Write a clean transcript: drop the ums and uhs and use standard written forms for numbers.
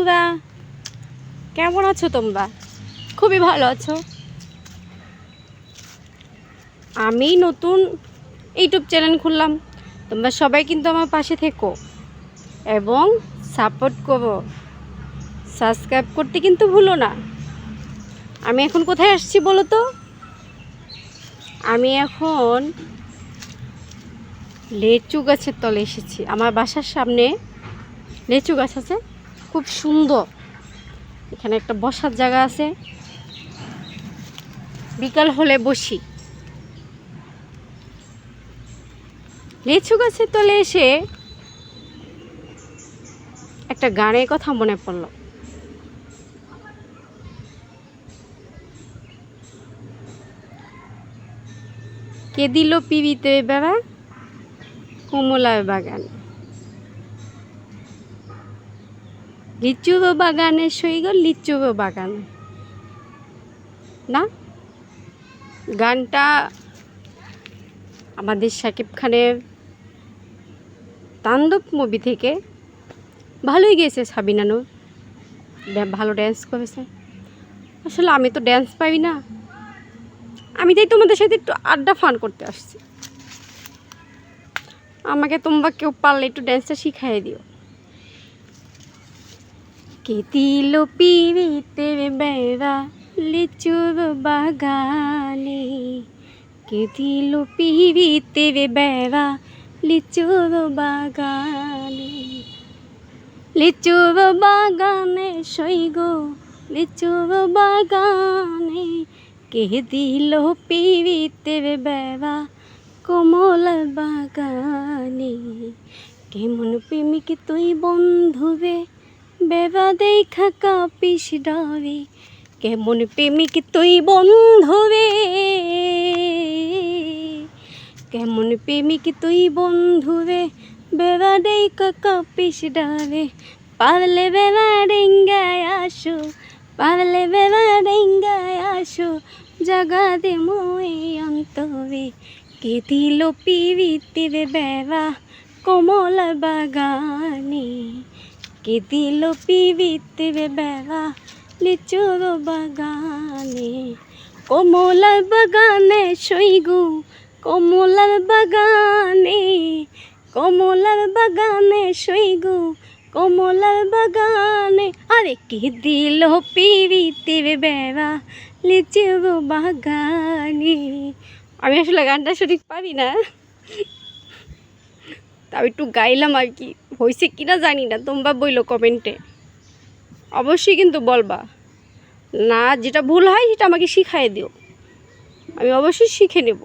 বন্ধুরা, কেমন আছো তোমরা? খুবই ভালো আছো। আমি নতুন ইউটিউব চ্যানেল খুললাম, তোমরা সবাই কিন্তু আমার পাশে থেকো এবং সাপোর্ট করো। সাবস্ক্রাইব করতে কিন্তু ভুলো না। আমি এখন কোথায় আসছি বলো তো? আমি এখন লিচু গাছের তলে এসেছি। আমার বাসার সামনে লিচু গাছ আছে, খুব সুন্দর। এখানে একটা বসার জায়গা আছে, বিকাল হলে বসি। লিচু গাছের তলে এসে একটা গানের কথা মনে পড়ল। কে দিল পিবিতে বেড়া কমলার বাগান, লিচুর বাগানে সইগ লিচুর বাগান। না, গানটা আমাদের শাকিব খানের তাণ্ডব মুভি থেকে। ভালোই গেয়েছে সাবিনা নূর, ভালো ড্যান্স করেছে। আসলে আমি তো ড্যান্স পাই না, আমি তাই তোমাদের সাথে একটু আড্ডা ফান করতে আসছি। আমাকে তোমরা কেউ পারলে একটু ড্যান্সটা শিখাই দিও। কে দিল পিবিতে বেড়া লিচুর বাগানে, কে দিল পিবিতে বেড়া লিচুর বাগানে, লিচুর বাগানে সইগো লিচুর বাগানে, কে দিল পিবিতে বেড়া কমলার বাগানে। কেমন প্রেমিক তুই বন্ধুবে বেড়া দেখা কাপিস ডারে, কেমন প্রেমিক তুই বন্ধুবে, কেমন প্রেমিক তুই বন্ধুরে বেড়া দেখা কাপিস ডারে। পারলে বেড়া ডেঙ্গায় আসো, পারলে বেড়া ডেঙ্গায় আসো, জাগা দে মোয়ে অন্তরে, কে দিল পিবিতে বেড়া কমলার বাগানে, কে দিল পিবিতে বেড়া লিচুর বাগানে। কমলার বাগানে সইগু কমলার বাগানে, কমলার বাগানে সইগু কমলার বাগানে। আরে কে দিল পিবিতে বেড়া লিচুর বাগানে। আমি আসলে গানটা সঠিক পারি না, তাও একটু গাইলাম আর কি। হয়েছে কিনা জানি না, তোমরা বইলো কমেন্টে, অবশ্যই কিন্তু বলবা। না, যেটা ভুল হয় সেটা আমাকে শিখাই দিও, আমি অবশ্যই শিখে নেব।